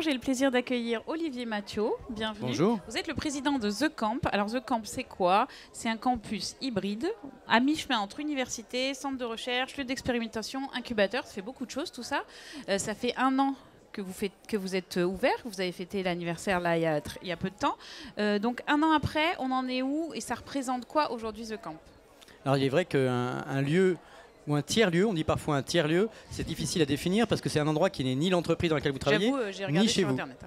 Bonjour, j'ai le plaisir d'accueillir Olivier Mathieu. Bienvenue. Bonjour. Vous êtes le président de The Camp. Alors The Camp, c'est quoi? C'est un campus hybride, à mi-chemin entre université, centre de recherche, lieu d'expérimentation, incubateur. Ça fait beaucoup de choses tout ça. Ça fait 1 an que vous êtes ouvert, que vous avez fêté l'anniversaire là il y a peu de temps. Donc 1 an après, on en est où et ça représente quoi aujourd'hui The Camp? Alors il est vrai qu'un lieu ou un tiers-lieu, on dit parfois un tiers-lieu, c'est difficile à définir parce que c'est un endroit qui n'est ni l'entreprise dans laquelle vous travaillez, J'avoue, j'ai regardé ni chez sur vous. Internet.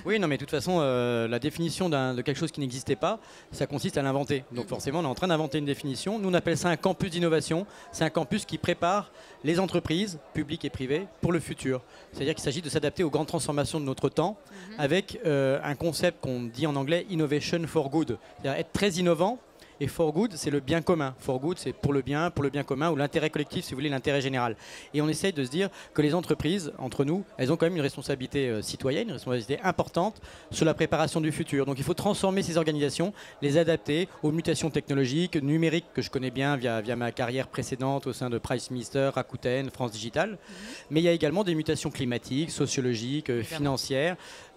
Oui, non, mais de toute façon, la définition de quelque chose qui n'existait pas, ça consiste à l'inventer. Donc forcément, on est en train d'inventer une définition. Nous, on appelle ça un campus d'innovation. C'est un campus qui prépare les entreprises, publiques et privées, pour le futur. C'est-à-dire qu'il s'agit de s'adapter aux grandes transformations de notre temps avec un concept qu'on dit en anglais « innovation for good ». C'est-à-dire être très innovant. Et for good, c'est le bien commun. For good, c'est pour le bien commun, ou l'intérêt collectif, si vous voulez, l'intérêt général. Et on essaye de se dire que les entreprises, entre nous, elles ont quand même une responsabilité citoyenne, une responsabilité importante sur la préparation du futur. Donc il faut transformer ces organisations, les adapter aux mutations technologiques, numériques, que je connais bien via ma carrière précédente au sein de PriceMinister, Rakuten, France Digital. Mais il y a également des mutations climatiques, sociologiques, financières,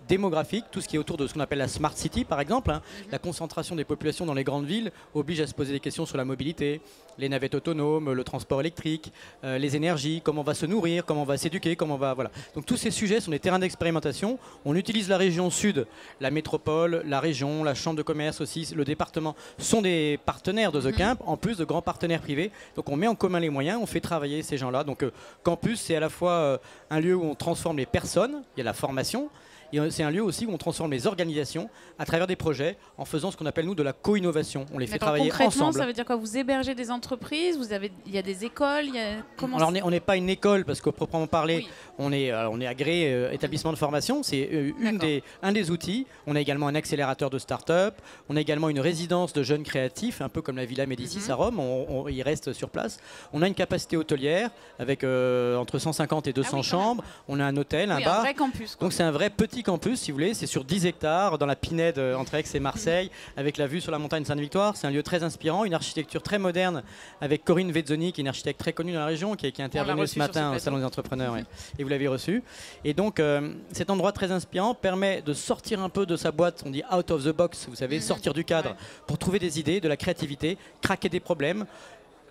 démographique, tout ce qui est autour de ce qu'on appelle la smart city par exemple. La concentration des populations dans les grandes villes oblige à se poser des questions sur la mobilité, les navettes autonomes, le transport électrique, les énergies, comment on va se nourrir, comment on va s'éduquer, comment on va... Voilà. Donc tous ces sujets sont des terrains d'expérimentation. On utilise la région sud, la métropole, la région, la chambre de commerce aussi, le département, sont des partenaires de The Camp, en plus de grands partenaires privés. Donc on met en commun les moyens, on fait travailler ces gens-là. Donc campus, c'est à la fois un lieu où on transforme les personnes, il y a la formation, et c'est un lieu aussi où on transforme les organisations à travers des projets en faisant ce qu'on appelle nous de la co-innovation. On les fait travailler concrètement, ensemble. Ça veut dire quoi? Vous hébergez des entreprises, il y a des écoles, comment Alors on n'est pas une école parce qu'au proprement parler, Oui. on est agréé établissement de formation. C'est un des outils. On a également un accélérateur de start-up. On a également une résidence de jeunes créatifs, un peu comme la Villa Médicis à Rome. On y reste sur place. On a une capacité hôtelière avec entre 150 et 200 chambres. On a un hôtel, un bar. Un vrai campus, quoi. Donc c'est un vrai petit campus, si vous voulez. C'est sur 10 hectares dans la Pinède entre Aix et Marseille, avec la vue sur la montagne Sainte-Victoire. C'est un lieu très inspirant, une architecture très moderne avec Corinne Vezzoni, qui est une architecte très connue dans la région, qui est intervenue ce matin au Salon des entrepreneurs. Et vous l'avez reçu. Et donc cet endroit très inspirant permet de sortir un peu de sa boîte, on dit out of the box, vous savez, sortir du cadre pour trouver des idées, de la créativité, craquer des problèmes.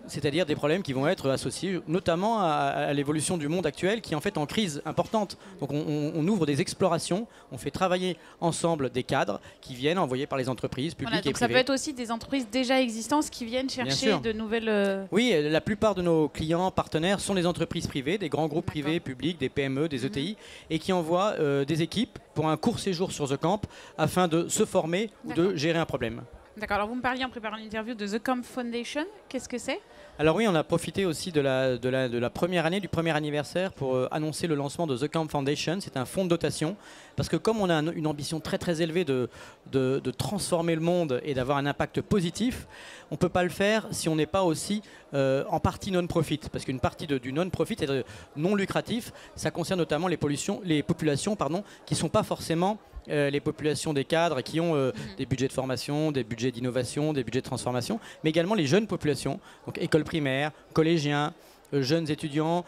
C'est-à-dire des problèmes qui vont être associés notamment à l'évolution du monde actuel qui est en fait en crise importante. Donc on ouvre des explorations, on fait travailler ensemble des cadres qui viennent envoyés par les entreprises publiques et privées. Ça peut être aussi des entreprises déjà existantes qui viennent chercher de nouvelles... Oui, la plupart de nos clients, partenaires sont des entreprises privées, des grands groupes privés, publics, des PME, des ETI, et qui envoient des équipes pour un court séjour sur The Camp afin de se former ou de gérer un problème. D'accord, alors vous me parliez en préparant l'interview de The Camp Foundation, qu'est-ce que c'est? Alors oui, on a profité aussi de la première année, du premier anniversaire pour annoncer le lancement de The Camp Foundation. C'est un fonds de dotation parce que comme on a une ambition très très élevée de transformer le monde et d'avoir un impact positif, on ne peut pas le faire si on n'est pas aussi en partie non-profit. Parce qu'une partie du non-profit, c'est-à-dire non lucratif, ça concerne notamment les populations qui ne sont pas forcément les populations des cadres qui ont des budgets de formation, des budgets d'innovation, des budgets de transformation, mais également les jeunes populations, donc écoles primaires, collégiens, jeunes étudiants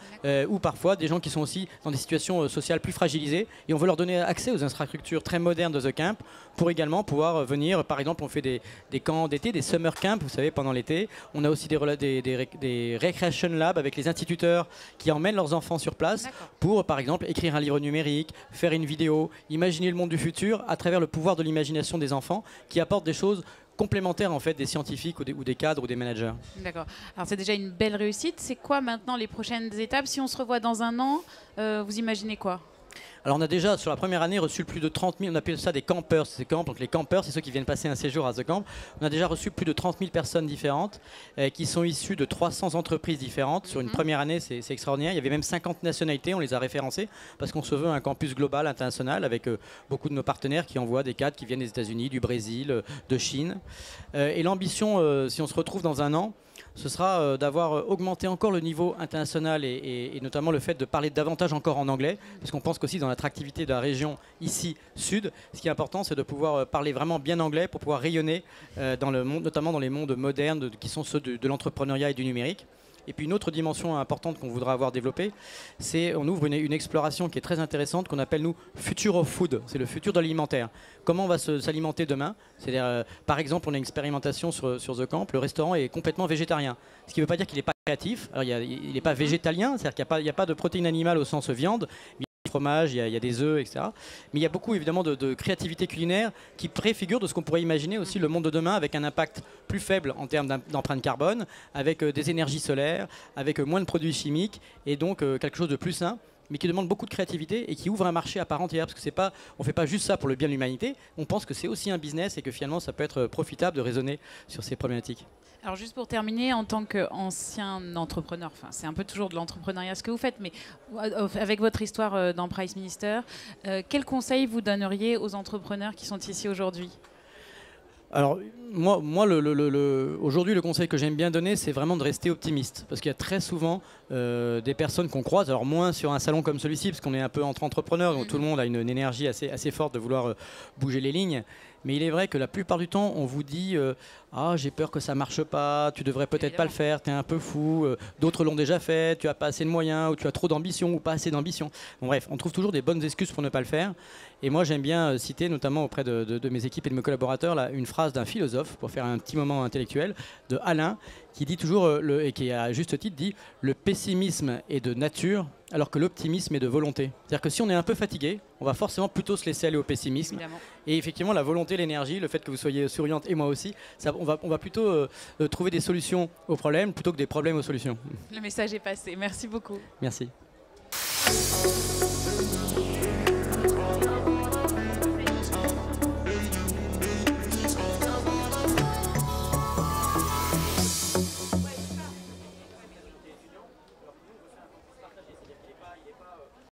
ou parfois des gens qui sont aussi dans des situations sociales plus fragilisées et on veut leur donner accès aux infrastructures très modernes de The Camp pour également pouvoir venir, par exemple on fait des camps d'été, des summer camps, vous savez, pendant l'été. On a aussi des recreation labs avec les instituteurs qui emmènent leurs enfants sur place pour par exemple écrire un livre numérique, faire une vidéo, imaginer le monde du futur à travers le pouvoir de l'imagination des enfants qui apportent des choses complémentaires en fait des scientifiques ou des cadres ou des managers. D'accord. Alors c'est déjà une belle réussite. C'est quoi maintenant les prochaines étapes? Si on se revoit dans 1 an, vous imaginez quoi? Alors on a déjà sur la première année reçu plus de 30 000, on appelle ça des campers, donc les campers c'est ceux qui viennent passer un séjour à The Camp. On a déjà reçu plus de 30 000 personnes différentes qui sont issues de 300 entreprises différentes. Sur une première année c'est extraordinaire, il y avait même 50 nationalités, on les a référencées parce qu'on se veut un campus global, international avec beaucoup de nos partenaires qui envoient des cadres qui viennent des États-Unis, du Brésil, de Chine. Et l'ambition, si on se retrouve dans 1 an, ce sera d'avoir augmenté encore le niveau international et notamment le fait de parler davantage encore en anglais, parce qu'on pense qu'aussi dans l'attractivité de la région ici, sud, ce qui est important c'est de pouvoir parler vraiment bien anglais pour pouvoir rayonner dans le monde, notamment dans les mondes modernes qui sont ceux de l'entrepreneuriat et du numérique. Et puis une autre dimension importante qu'on voudra avoir développée, c'est on ouvre une exploration qui est très intéressante qu'on appelle nous Future of Food, c'est le futur de l'alimentaire. Comment on va s'alimenter demain? C'est-à-dire, par exemple, on a une expérimentation sur The Camp, le restaurant est complètement végétarien. Ce qui ne veut pas dire qu'il n'est pas créatif. Alors, il n'est pas végétalien, c'est-à-dire qu'il n'y a pas de protéines animales au sens viande. Fromage, il y a des œufs, etc. Mais il y a beaucoup évidemment de créativité culinaire qui préfigure de ce qu'on pourrait imaginer aussi le monde de demain avec un impact plus faible en termes d'empreinte carbone, avec des énergies solaires, avec moins de produits chimiques et donc quelque chose de plus sain, mais qui demande beaucoup de créativité et qui ouvre un marché à part entière parce que on ne fait pas juste ça pour le bien de l'humanité, on pense que c'est aussi un business et que finalement ça peut être profitable de raisonner sur ces problématiques. Alors juste pour terminer, en tant qu'ancien entrepreneur, enfin c'est un peu toujours de l'entrepreneuriat ce que vous faites, mais avec votre histoire dans Price Minister, quel conseil vous donneriez aux entrepreneurs qui sont ici aujourd'hui ? Alors, moi aujourd'hui, le conseil que j'aime bien donner, c'est vraiment de rester optimiste. Parce qu'il y a très souvent des personnes qu'on croise, alors moins sur un salon comme celui-ci, parce qu'on est un peu entre entrepreneurs, donc tout le monde a une énergie assez forte de vouloir bouger les lignes. Mais il est vrai que la plupart du temps, on vous dit ah, j'ai peur que ça marche pas, tu devrais peut-être pas le faire, tu es un peu fou, d'autres l'ont déjà fait, tu as pas assez de moyens, ou tu as trop d'ambition, ou pas assez d'ambition. Bon, bref, on trouve toujours des bonnes excuses pour ne pas le faire. Et moi, j'aime bien citer, notamment auprès de mes équipes et de mes collaborateurs, là, une phrase d'un philosophe, pour faire un petit moment intellectuel, de Alain, qui dit toujours, et qui à juste titre dit, le pessimisme est de nature, alors que l'optimisme est de volonté. C'est-à-dire que si on est un peu fatigué, on va forcément plutôt se laisser aller au pessimisme. Évidemment. Et effectivement, la volonté, l'énergie, le fait que vous soyez souriante et moi aussi, on va plutôt trouver des solutions aux problèmes plutôt que des problèmes aux solutions. Le message est passé. Merci beaucoup. Merci.